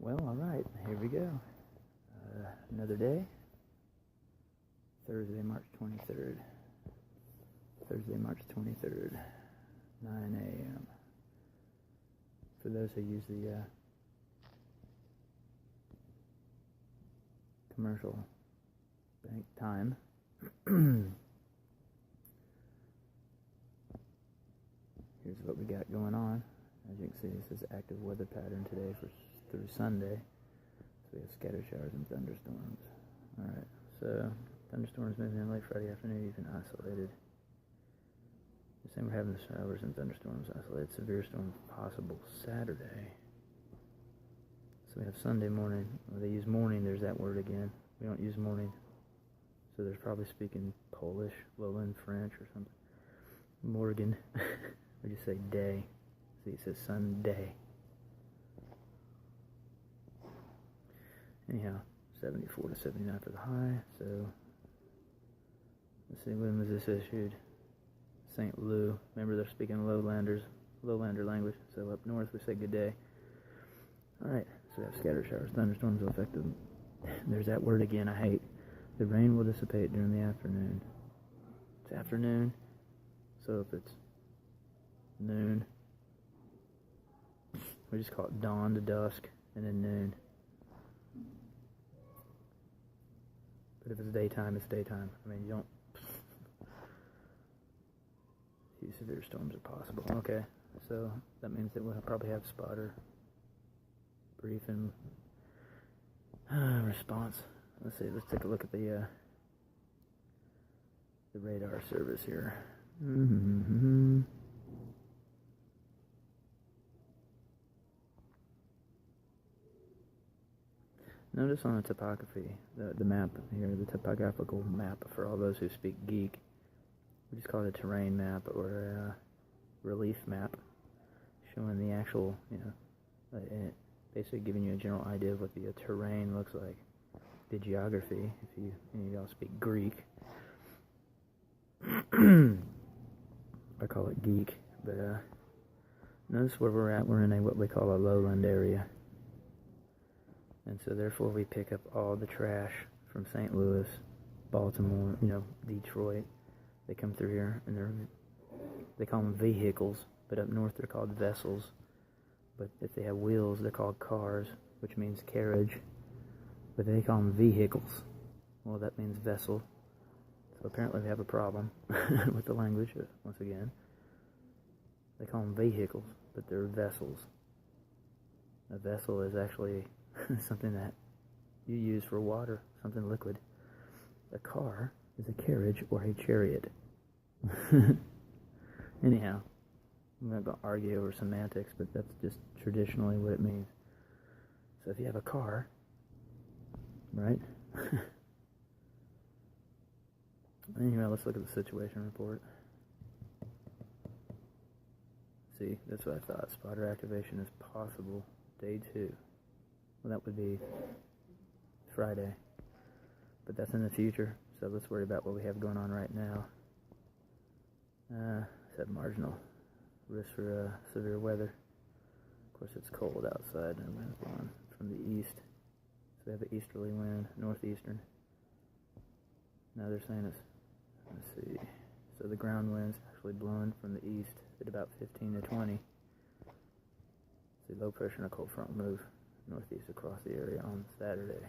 Well, alright, here we go. Another day. Thursday, March 23rd. Thursday, March 23rd, 9 a.m. For those who use the commercial bank time, here's what we got going on. As you can see, this is active weather pattern today through Sunday. So we have scattered showers and thunderstorms. Alright, so thunderstorms moving in late Friday afternoon, even isolated. The same, we're having the showers and thunderstorms isolated. Severe storm possible Saturday. So we have Sunday morning. Well, they use morning, there's that word again. We don't use morning. So they're probably speaking Polish, lowland French or something. Morgan. We just say day. See, it says Sunday. Anyhow, 74 to 79 for the high. So, let's see, when was this issued? St. Louis. Remember, they're speaking lowlander language. So up north, we say good day. Alright, so we have scattered showers. Thunderstorms will affect them. There's that word again I hate. The rain will dissipate during the afternoon. It's afternoon. So if it's noon, we just call it dawn to dusk, and then noon. But if it's daytime, it's daytime. I mean, you don't... Few severe storms are possible. Okay, so that means that we'll probably have spotter brief and response. Let's see, let's take a look at the radar service here. Notice on the topography, the map here, the topographical map for all those who speak geek, we just call it a terrain map or a relief map, showing the actual, basically giving you a general idea of what the terrain looks like. The geography, if any of y'all speak Greek. I call it geek, but notice where we're at. We're in what we call a lowland area. And so therefore we pick up all the trash from St. Louis, Baltimore, Detroit. They come through here, and they call them vehicles, but up north they're called vessels. But if they have wheels, they're called cars, which means carriage. But they call them vehicles. Well, that means vessel. So apparently we have a problem with the language, once again. They call them vehicles, but they're vessels. A vessel is actually something that you use for water, something liquid. A car is a carriage or a chariot. Anyhow, I'm not going to argue over semantics, but that's just traditionally what it means. So if you have a car, right? Anyway, let's look at the situation report. See, that's what I thought. Spotter activation is possible. Day 2. Well, that would be Friday. But that's in the future, so let's worry about what we have going on right now. Set marginal risk for severe weather. Of course, it's cold outside, and wind's blowing from the east. So we have an easterly wind, northeastern. Now they're saying it's, let's see, so the ground wind's actually blowing from the east at about 15 to 20. See, low pressure and a cold front move northeast across the area on Saturday.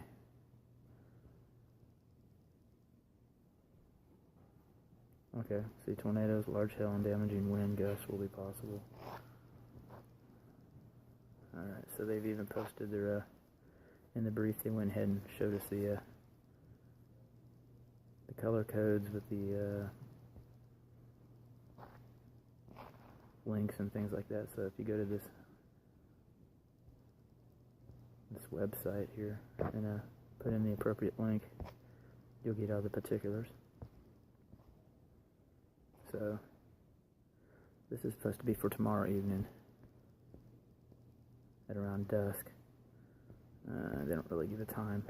Okay, see, tornadoes, large hail, and damaging wind gusts will be possible. Alright, so they've even posted their, in the brief, they went ahead and showed us the color codes with the links and things like that. So if you go to this website here and put in the appropriate link, you'll get all the particulars. So this is supposed to be for tomorrow evening at around dusk. They don't really give a time.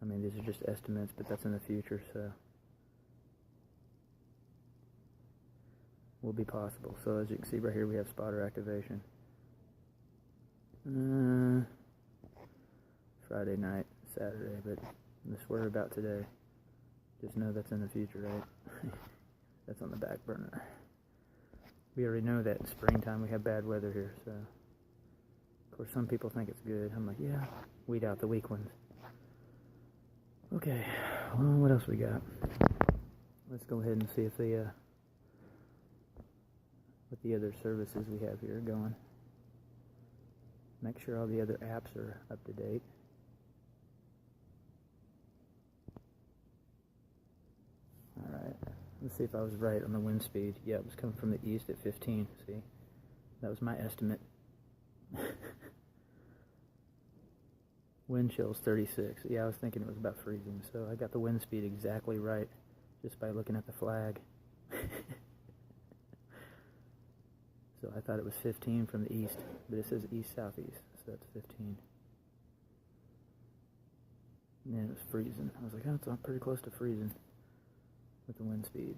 I mean, these are just estimates, but that's in the future, so will be possible. So as you can see right here, we have spotter activation. Friday night, Saturday, but this we're about today. Just know that's in the future, right? That's on the back burner. We already know that in springtime we have bad weather here, so of course some people think it's good. I'm like, yeah, weed out the weak ones. Okay, well, what else we got? Let's go ahead and see if the what the other services we have here are going. Make sure all the other apps are up to date. Alright, let's see if I was right on the wind speed. Yeah, it was coming from the east at 15, see? That was my estimate. Wind chill's 36. Yeah, I was thinking it was about freezing, so I got the wind speed exactly right just by looking at the flag. So I thought it was 15 from the east, but it says east-southeast, so that's 15. And then it was freezing. I was like, oh, it's pretty close to freezing with the wind speed.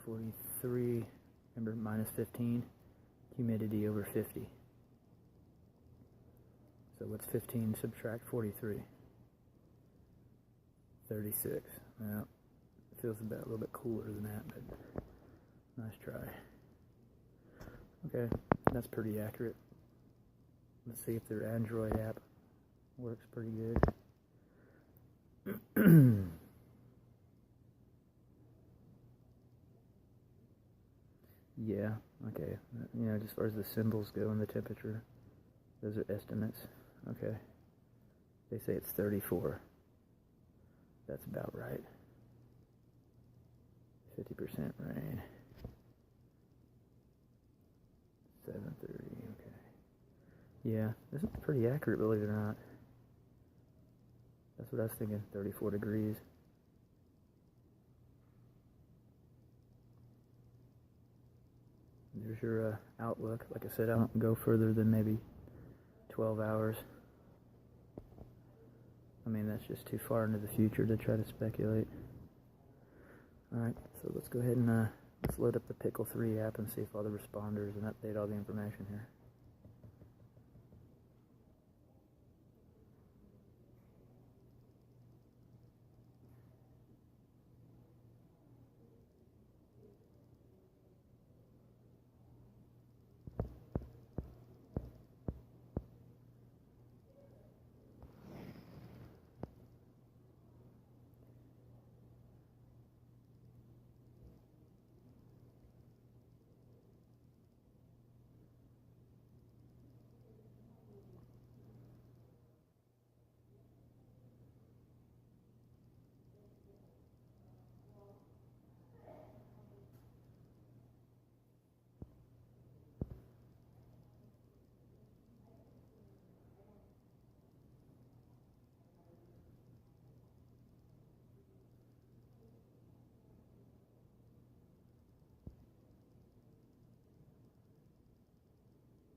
43, remember, minus 15, humidity over 50. So what's 15 subtract 43? 36. Well, it feels about a little bit cooler than that, but nice try. Okay, that's pretty accurate. Let's see if their Android app works pretty good. Yeah, okay. You know, as far as the symbols go and the temperature, those are estimates. Okay. They say it's 34. That's about right. 50% rain. 7:30, okay. Yeah, this is pretty accurate, believe it or not. That's what I was thinking, 34 degrees. There's your outlook. Like I said, I don't go further than maybe 12 hours. I mean, that's just too far into the future to try to speculate. Alright, so let's go ahead and let's load up the Pickle 3 app and see if all the responders and update all the information here.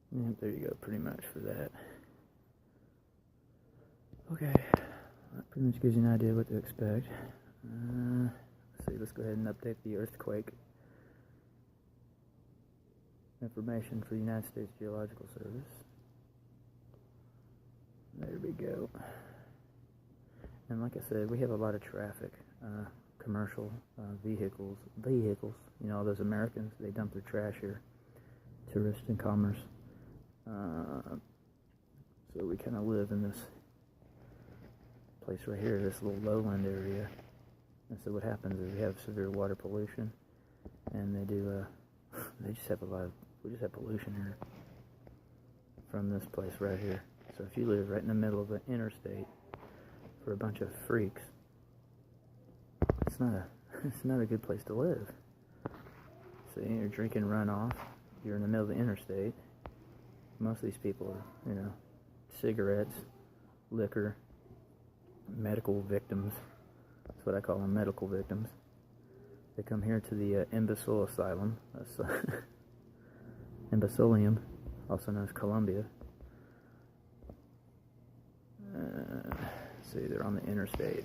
Yep, there you go, pretty much for that. Okay, that pretty much gives you an idea what to expect. Let's see, let's go ahead and update the earthquake information for the United States Geological Service. There we go. And like I said, we have a lot of traffic, commercial vehicles, you know, all those Americans, they dump their trash here, tourists and commerce. So we kind of live in this place right here, this little lowland area. And so what happens is we have severe water pollution, and they just have we just have pollution here from this place right here. So if you live right in the middle of the interstate for a bunch of freaks, it's not a good place to live. So you're drinking runoff, you're in the middle of the interstate. Most of these people are, you know, cigarettes, liquor, medical victims. That's what I call them, medical victims. They come here to the imbecile asylum, imbecilium, also known as Columbia. See, they're on the interstate.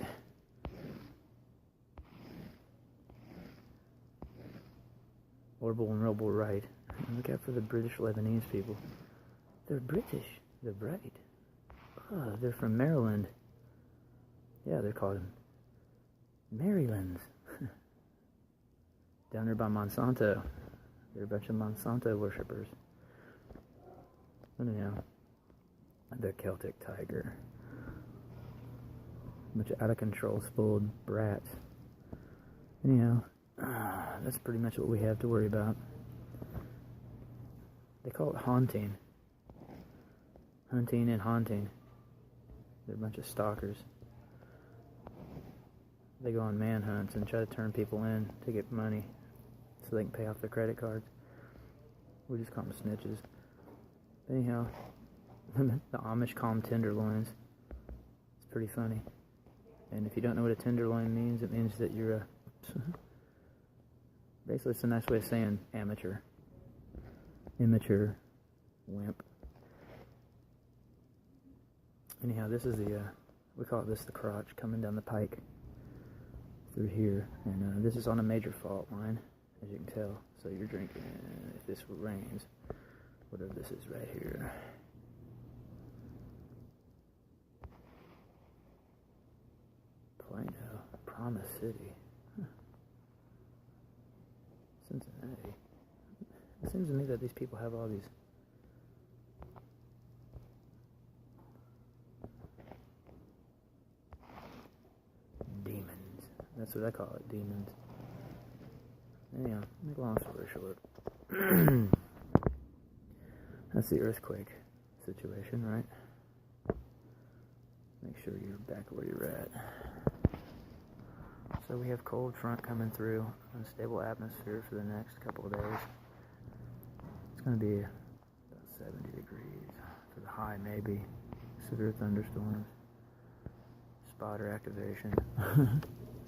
Orbital and Noble right. And look out for the British Lebanese people. They're British. They're bright. Oh, they're from Maryland. Yeah, they're called Marylands. Down there by Monsanto. They're a bunch of Monsanto worshippers. Anyhow, the Celtic tiger. A bunch of out-of-control, spoiled brats. Anyhow, that's pretty much what we have to worry about. They call it haunting. Hunting and haunting. They're a bunch of stalkers. They go on manhunts and try to turn people in to get money so they can pay off their credit cards. We just call them snitches. Anyhow, the Amish call them tenderloins. It's pretty funny. And if you don't know what a tenderloin means, it means that you're a... Basically, it's a nice way of saying amateur. Immature. Wimp. Anyhow, this is the... we call this the crotch coming down the pike through here. And this is on a major fault line, as you can tell. So you're drinking... if this rains, whatever this is right here... Plano, Promise City, Cincinnati. It seems to me that these people have all these demons. That's what I call it, demons. Anyhow, make a long story short. That's the earthquake situation, right? Make sure you're back where you're at. So we have cold front coming through, unstable atmosphere for the next couple of days. It's going to be about 70 degrees for the high, maybe. Severe thunderstorms. Spotter activation.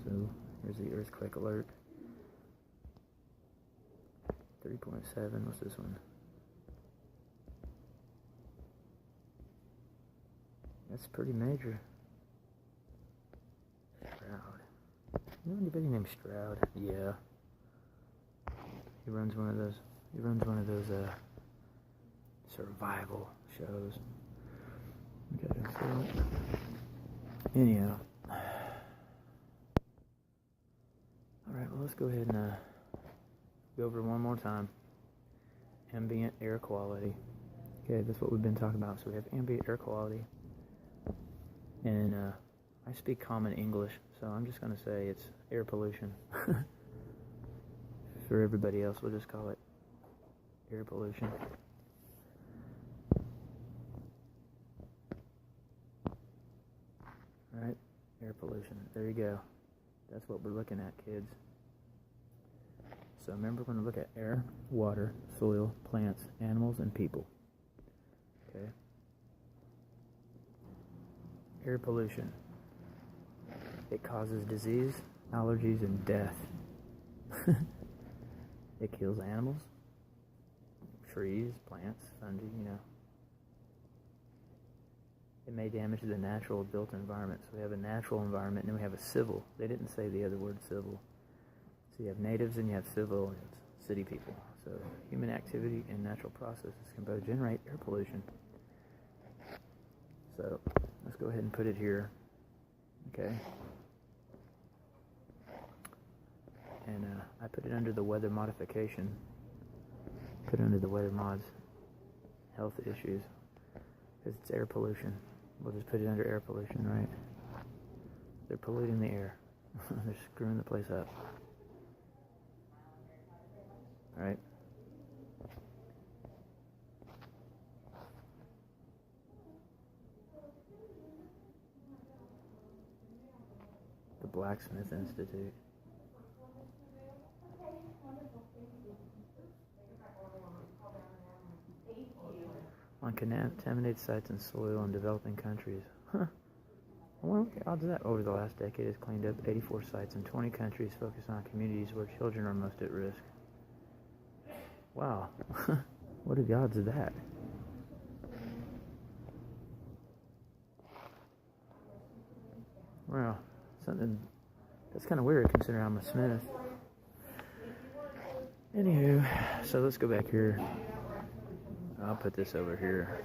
So here's the earthquake alert. 3.7. What's this one? That's pretty major. Stroud. You know anybody named Stroud? Yeah. He runs one of those. Survival shows. Okay, so anyhow. Alright, well, let's go ahead and go over one more time. Ambient air quality. Okay, that's what we've been talking about. So we have ambient air quality. And I speak common English, so I'm just going to say it's air pollution. For everybody else, we'll just call it air pollution. Alright, air pollution. There you go. That's what we're looking at, kids. So remember, we're going to look at air, water, soil, plants, animals, and people. Okay? Air pollution. It causes disease, allergies, and death. It kills animals, trees, plants, fungi, you know. It may damage the natural built environment. So we have a natural environment, and then we have a civil. They didn't say the other word, civil. So you have natives and you have civil, and it's city people. So human activity and natural processes can both generate air pollution. So let's go ahead and put it here. Okay. And I put it under the weather modification. Put it under the weather mods. Health issues. Because it's air pollution. We'll just put it under air pollution, right? They're polluting the air. They're screwing the place up. Alright? The Blacksmith Institute. On contaminated sites and soil in developing countries. Huh. I wonder what the odds of that. Over the last decade has cleaned up 84 sites in 20 countries focused on communities where children are most at risk. Wow. What are the odds of that? Well, something that's kind of weird considering I'm a smith. Anywho, so let's go back here. I'll put this over here.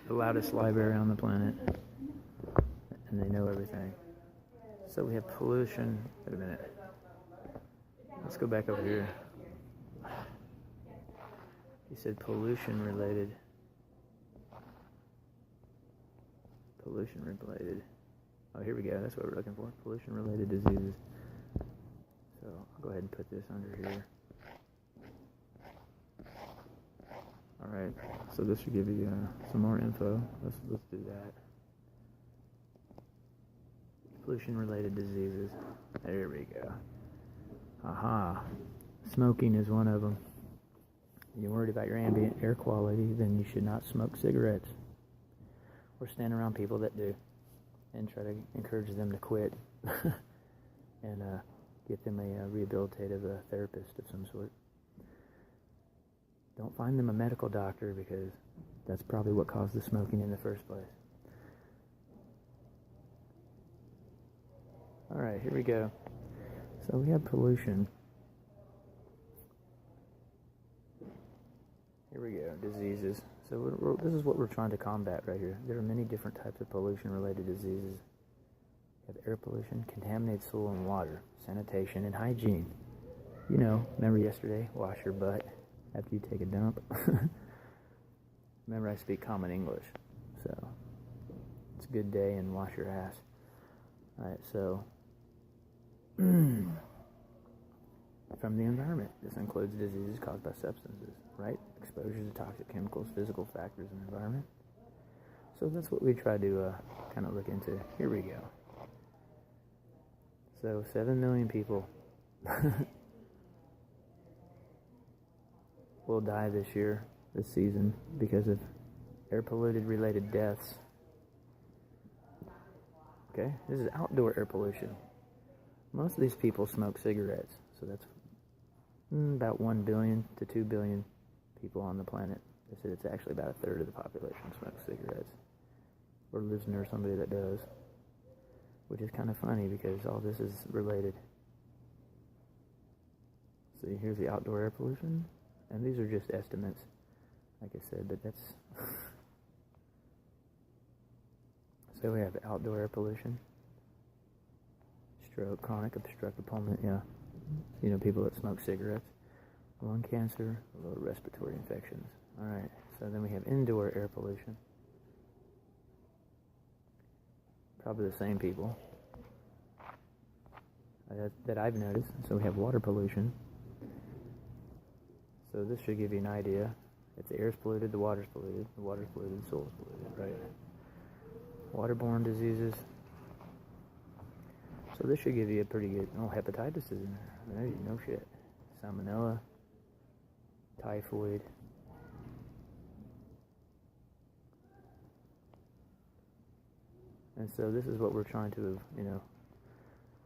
the loudest library on the planet, and they know everything. So we have pollution. Wait a minute. Let's go back over here. He said pollution related. Pollution related. Oh, here we go. That's what we're looking for. Pollution related diseases. So I'll go ahead and put this under here. Alright, so this should give you some more info. Let's do that. Pollution-related diseases. There we go. Aha. Smoking is one of them. You're worried about your ambient air quality, then you should not smoke cigarettes. Or stand around people that do. And try to encourage them to quit. And get them a rehabilitative therapist of some sort. Don't find them a medical doctor, because that's probably what caused the smoking in the first place. Alright, here we go. So we have pollution. Here we go, diseases. So this is what we're trying to combat right here. There are many different types of pollution-related diseases. You have air pollution, contaminated soil and water, sanitation, and hygiene. You know, remember yesterday, wash your butt after you take a dump. Remember, I speak common English, so it's a good day and wash your ass. Alright, so from the environment, this includes diseases caused by substances, right? Exposure to toxic chemicals, physical factors in the environment. So that's what we try to kind of look into. Here we go. So 7 million people will die this year, this season, because of air polluted related deaths. Okay, this is outdoor air pollution. Most of these people smoke cigarettes, so that's about 1 billion to 2 billion people on the planet. They said it's actually about a third of the population smokes cigarettes, or lives near somebody that does, which is kind of funny because all this is related. See, here's the outdoor air pollution. And these are just estimates, like I said, but that's... So we have outdoor air pollution, stroke, chronic obstructive pulmonary, you know, people that smoke cigarettes, lung cancer, lower respiratory infections. Alright, so then we have indoor air pollution. Probably the same people that I've noticed. So we have water pollution. So this should give you an idea. If the air's polluted, the water's polluted. The water's polluted, the soil's polluted, right? Waterborne diseases. So this should give you a pretty good... Oh, hepatitis is in there. No shit. Salmonella. Typhoid. And so this is what we're trying to, you know...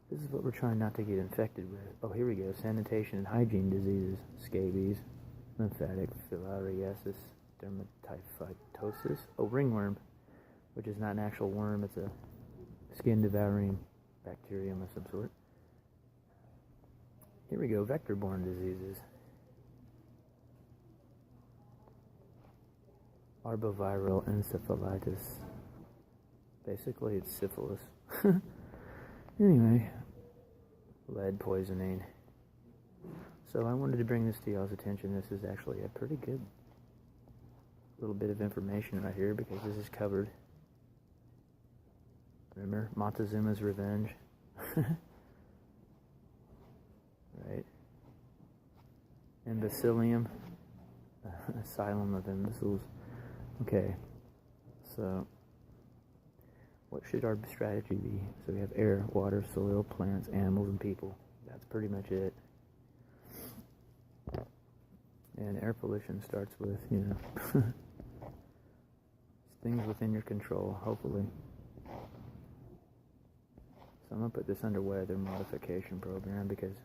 This is what we're trying not to get infected with. Oh, here we go. Sanitation and hygiene diseases. Scabies. Lymphatic filariasis, dermatitis, ringworm, which is not an actual worm, it's a skin-devouring bacterium of some sort. Here we go, vector-borne diseases. Arboviral encephalitis. Basically, it's syphilis. Anyway, lead poisoning. So I wanted to bring this to y'all's attention. This is actually a pretty good little bit of information right here, because this is covered. Remember, Montezuma's revenge? Right? Imbecilium. Asylum of imbeciles. Okay. So, what should our strategy be? So we have air, water, soil, plants, animals, and people. That's pretty much it. And air pollution starts with, you know, things within your control, hopefully. So I'm going to put this under weather modification program, because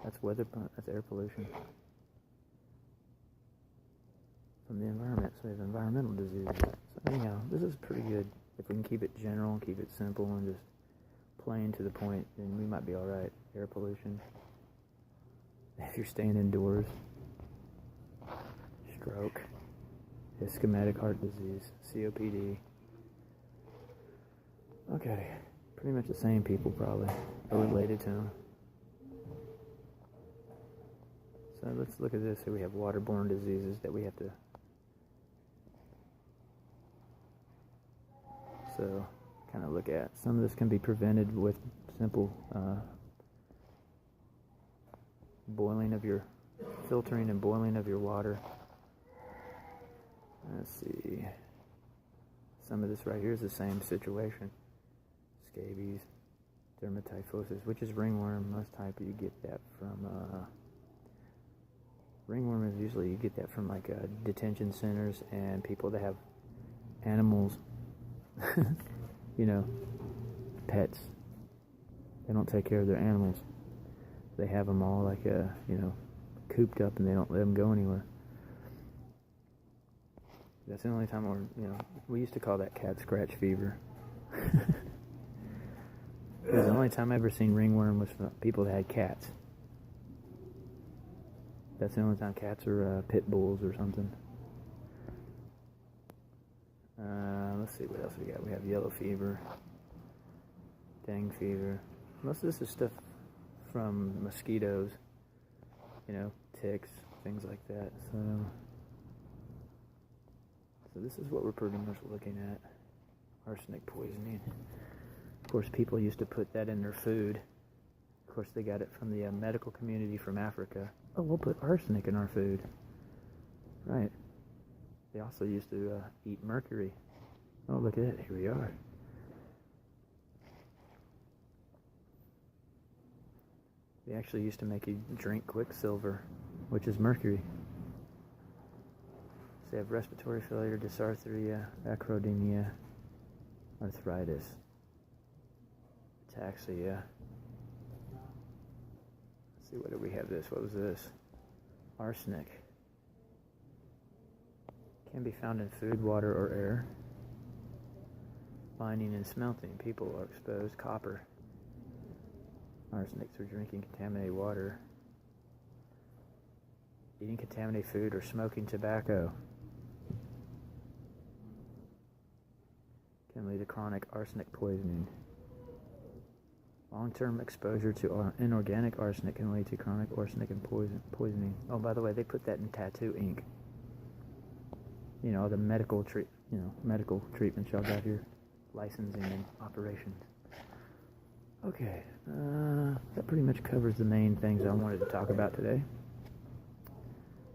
that's that's air pollution from the environment. So we have environmental diseases. So anyhow, this is pretty good. If we can keep it general and keep it simple and just plain to the point, then we might be alright. Air pollution. If you're staying indoors. Stroke. ischemic heart disease, COPD. Okay, pretty much the same people probably, or related to them. So let's look at this. Here we have waterborne diseases that we have to. So, kind of look at. Some of this can be prevented with simple filtering and boiling of your water. Let's see. Some of this right here is the same situation. Scabies, dermatitis, which is ringworm. Most type you get that from. Ringworm is usually you get that from like detention centers and people that have animals. Pets. They don't take care of their animals. They have them all like cooped up, and they don't let them go anywhere. That's the only time we used to call that cat scratch fever. It was the only time I ever seen ringworm was from people that had cats. That's the only time cats are pit bulls or something. Let's see what else we got. We have yellow fever, dengue fever. Most of this is stuff from mosquitoes, ticks, things like that. So this is what we're pretty much looking at. Arsenic poisoning. Of course, people used to put that in their food. Of course, they got it from the medical community from Africa. Oh, we'll put arsenic in our food. Right. They also used to eat mercury. Oh, look at it. Here we are. They actually used to make you drink quicksilver, which is mercury. So they have respiratory failure, dysarthria, acrodynia, arthritis, ataxia. Let's see, what did we have this? What was this? Arsenic. Can be found in food, water, or air. Binding and smelting. People are exposed. Copper. Arsenic through drinking contaminated water. Eating contaminated food or smoking tobacco. Can lead to chronic arsenic poisoning. Long-term exposure to inorganic arsenic can lead to chronic arsenic and poisoning. Oh, by the way, they put that in tattoo ink. The medical treatments y'all got here, licensing and operations. Okay, that pretty much covers the main things I wanted to talk about today.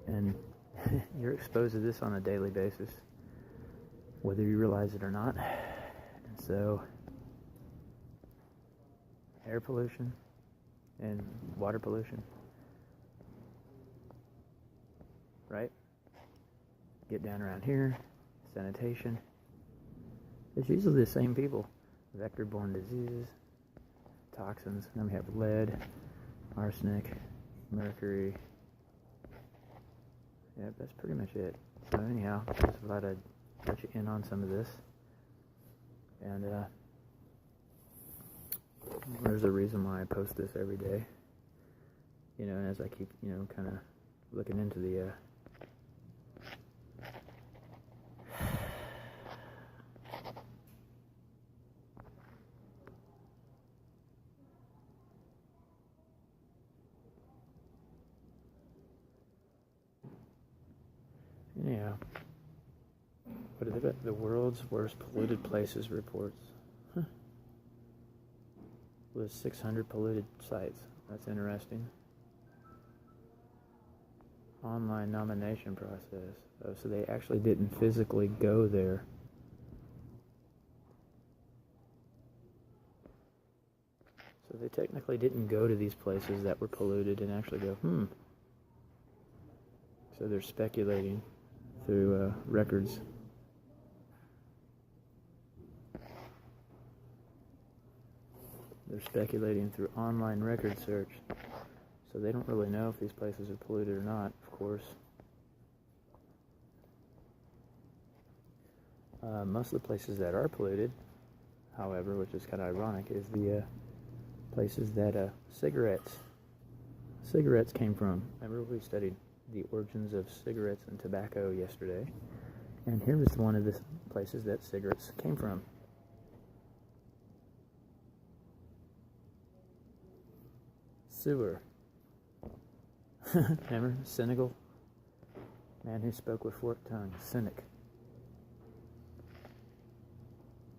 And you're exposed to this on a daily basis, whether you realize it or not. And so, air pollution and water pollution, right? Get down around here, sanitation. It's usually the same people. Vector-borne diseases, toxins. Then we have lead, arsenic, mercury. Yeah, that's pretty much it. So anyhow, I just thought I'd let you in on some of this. And there's a reason why I post this every day. And as I keep, kind of looking into the anyhow, what are they? The world's worst polluted places reports. With 600 polluted sites. That's interesting. Online nomination process. Oh, so they actually didn't physically go there. So they technically didn't go to these places that were polluted and actually go, So they're speculating through records. They're speculating through online record search. So they don't really know if these places are polluted or not, of course. Most of the places that are polluted, however, which is kind of ironic, is the places that cigarettes came from. Remember we studied the origins of cigarettes and tobacco yesterday. And here was one of the places that cigarettes came from. Sewer. Remember? Cynical? Man who spoke with forked tongue. Cynic.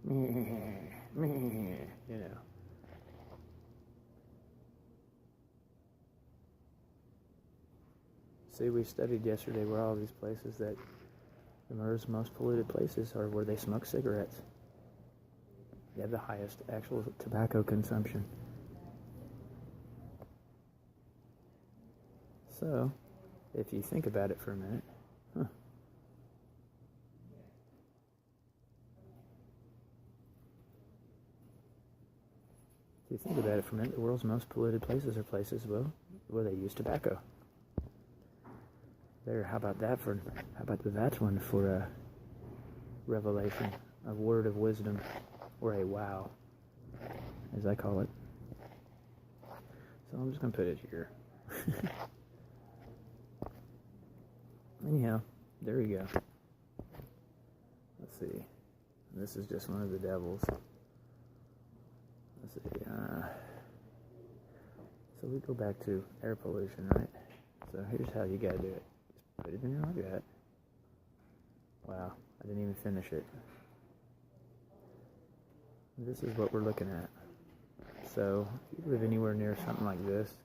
You know. See, we studied yesterday where all these places that the most polluted places are where they smoke cigarettes. They have the highest actual tobacco consumption. So, if you think about it for a minute, If you think about it for a minute, the world's most polluted places are places, well, where they use tobacco. There, how about that that's one for a revelation, a word of wisdom, or a wow, as I call it. So I'm just going to put it here. Anyhow, there we go. Let's see. This is just one of the devils. Let's see. So we go back to air pollution, right? So here's how you gotta do it. Just put it in like that. Wow, I didn't even finish it. This is what we're looking at. So if you live anywhere near something like this,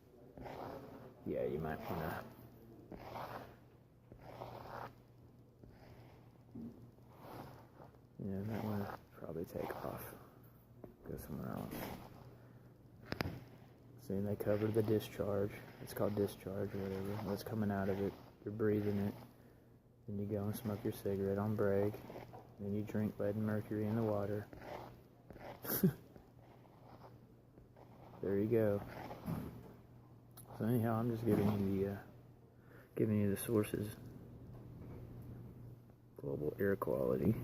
yeah, you might wanna. Yeah, that one probably take off. Go somewhere else. See, they cover the discharge. It's called discharge or whatever. What's coming out of it. You're breathing it. Then you go and smoke your cigarette on break. Then you drink lead and mercury in the water. There you go. So anyhow, I'm just giving you the sources. Global air quality.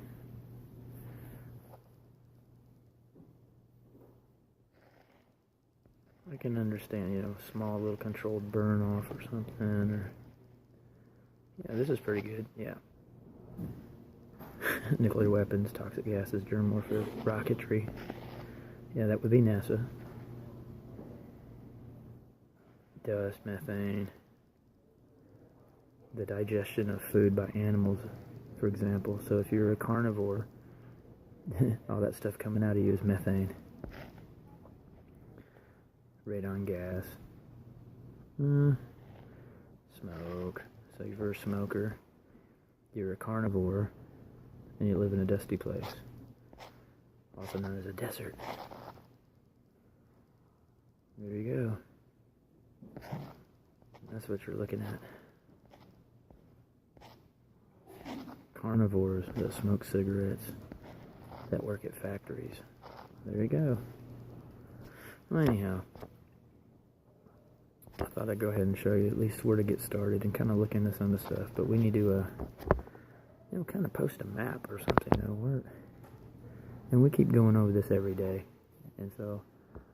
I can understand, small little controlled burn off or something, or yeah, this is pretty good, yeah. Nuclear weapons, toxic gases, germ warfare, rocketry. Yeah, that would be NASA. Dust, methane. The digestion of food by animals, for example. So if you're a carnivore, all that stuff coming out of you is methane. Radon gas. Smoke. So if you're a smoker, you're a carnivore, and you live in a dusty place, also known as a desert. There you go. That's what you're looking at. Carnivores that smoke cigarettes, that work at factories. There you go. Well, anyhow, I thought I'd go ahead and show you at least where to get started and kind of look into some of the stuff. But we need to, kind of post a map or something that'll work. And we keep going over this every day. And so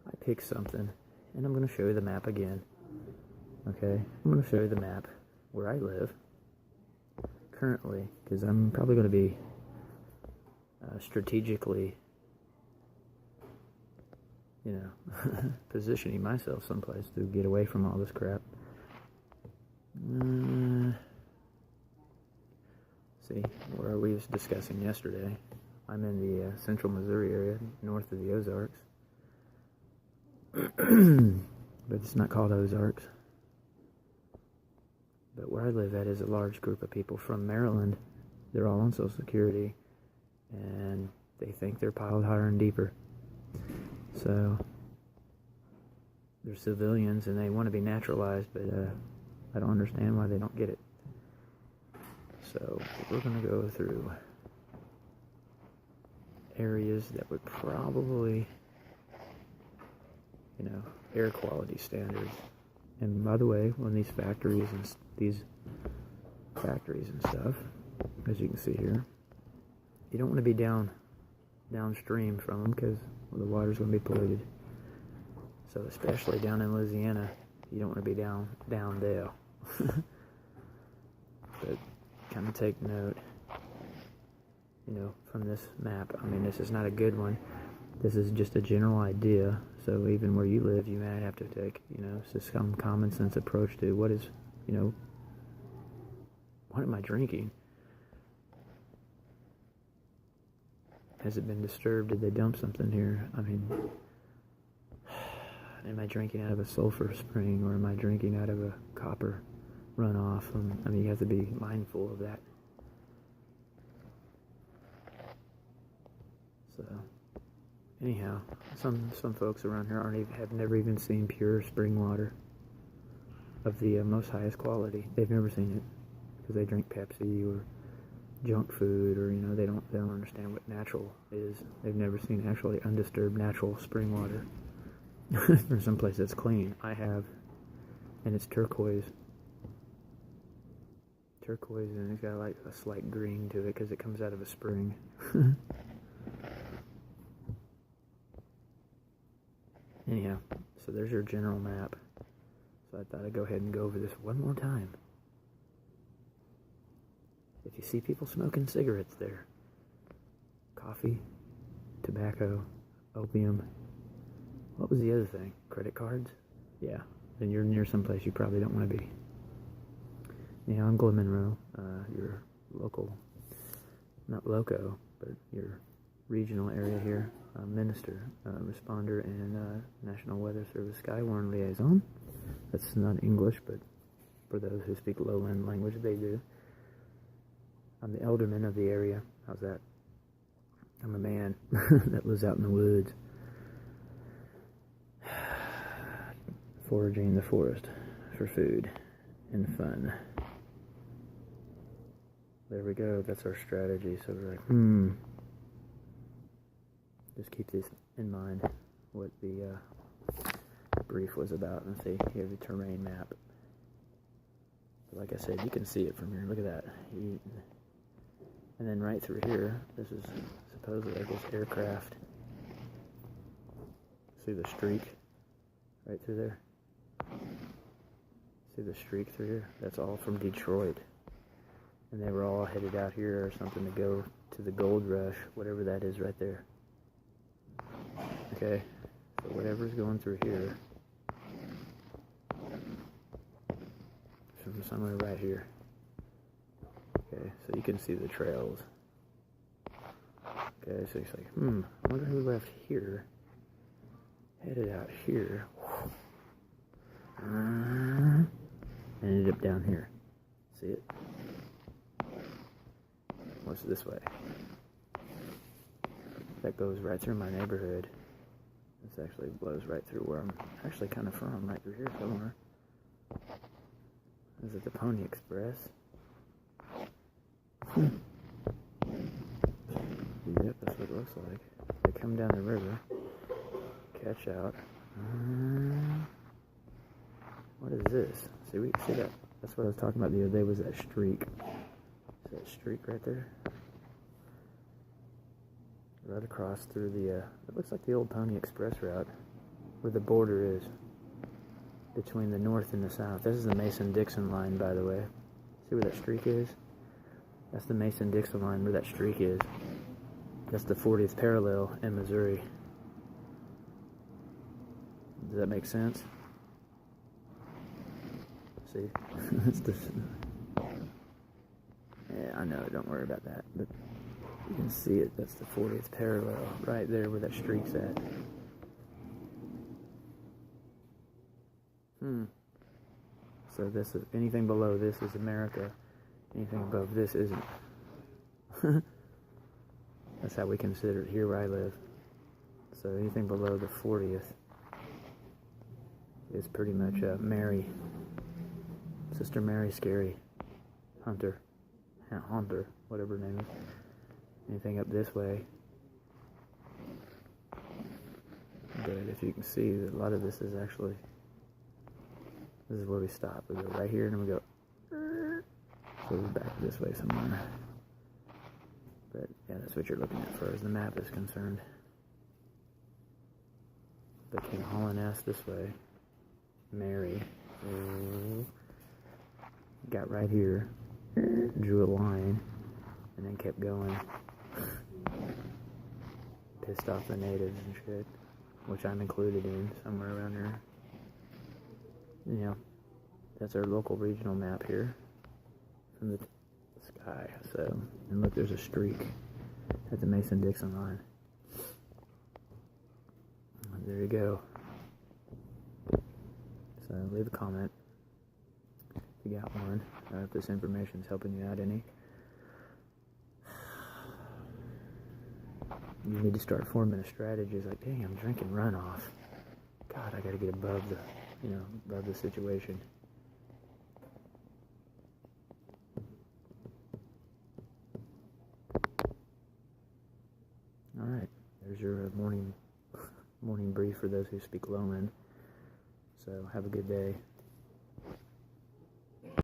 I picked something, and I'm going to show you the map again. Okay? I'm going to show you the map where I live currently, because I'm probably going to be strategically, positioning myself someplace to get away from all this crap. See, where we was discussing yesterday, I'm in the central Missouri area, north of the Ozarks. But it's not called Ozarks. But where I live at is a large group of people from Maryland. They're all on Social Security, and they think they're piled higher and deeper. So they're civilians and they want to be naturalized, but I don't understand why they don't get it. So we're going to go through areas that would probably, air quality standards. And by the way, when these factories and stuff, as you can see here, you don't want to be downstream from them because the water's going to be polluted. So especially down in Louisiana, you don't want to be down there. But kind of take note. you know, from this map. I mean, this is not a good one. This is just a general idea. So even where you live, you might have to take, you know, some common sense approach to what is, you know, what am I drinking? Has it been disturbed? Did they dump something here? I mean, am I drinking out of a sulfur spring, or am I drinking out of a copper runoff? I mean, you have to be mindful of that. So, anyhow, some folks around here have never even seen pure spring water of the most highest quality. They've never seen it because they drink Pepsi or junk food, or, you know, they don't understand what natural is. They've never seen actually undisturbed natural spring water from someplace that's clean. I have, and it's turquoise, and it's got like a slight green to it because it comes out of a spring. Anyhow, so there's your general map. So I thought I'd go ahead and go over this one more time. If you see people smoking cigarettes there, coffee, tobacco, opium, what was the other thing? Credit cards? Yeah, then you're near someplace you probably don't want to be. Yeah, I'm Glenn Monroe, your local, not loco, but your regional area here, minister, responder, and National Weather Service SkyWarn liaison. That's not English, but for those who speak lowland language, they do. I'm the alderman of the area. How's that? I'm a man that lives out in the woods, foraging the forest for food and fun. There we go. That's our strategy. So we're like, just keep this in mind, what the brief was about. And see, here's the terrain map. But like I said, you can see it from here. Look at that. And then right through here, this is supposedly, I guess, aircraft. See the streak right through there? See the streak through here? That's all from Detroit. And they were all headed out here or something to go to the gold rush, whatever that is right there. Okay, so whatever's going through here, from somewhere right here. Okay, so you can see the trails. Okay, so it's like, I wonder who left here, headed out here, and ended up down here. See it? What's this way? That goes right through my neighborhood. This actually blows right through where I'm actually kind of from, right through here somewhere. Is it the Pony Express? Yep, that's what it looks like. They come down the river, catch out. What is this? See that? That's what I was talking about the other day, was that streak. See that streak right there? Right across through the, it looks like the old Pony Express route, where the border is between the north and the south. This is the Mason-Dixon line, by the way. See where that streak is? That's the Mason-Dixon line, where that streak is. That's the 40th parallel in Missouri. Does that make sense? See? That's the... Yeah, I know, don't worry about that. But you can see it. That's the 40th parallel, right there where that streak's at. So this is, anything below this is America. Anything above this isn't. That's how we consider it here where I live. So anything below the 40th is pretty much Mary. Sister Mary Scary. Hunter, whatever her name is. Anything up this way. But if you can see, a lot of this is actually, this is where we stop. We go right here and then we go, so we're back this way somewhere. But yeah, that's what you're looking at as far as the map is concerned. But King Holland asked this way. Mary. Got right here, drew a line, and then kept going. pissed off the natives and shit, which I'm included in somewhere around there. You know, that's our local regional map here from the sky. So, and look, there's a streak at the Mason-Dixon line. There you go. So leave a comment if you got one, if this information is helping you out any. You need to start forming a strategy. It's like, dang, I'm drinking runoff. God, I gotta get above the, above the situation. Alright, there's your morning brief for those who speak Lowland. So have a good day.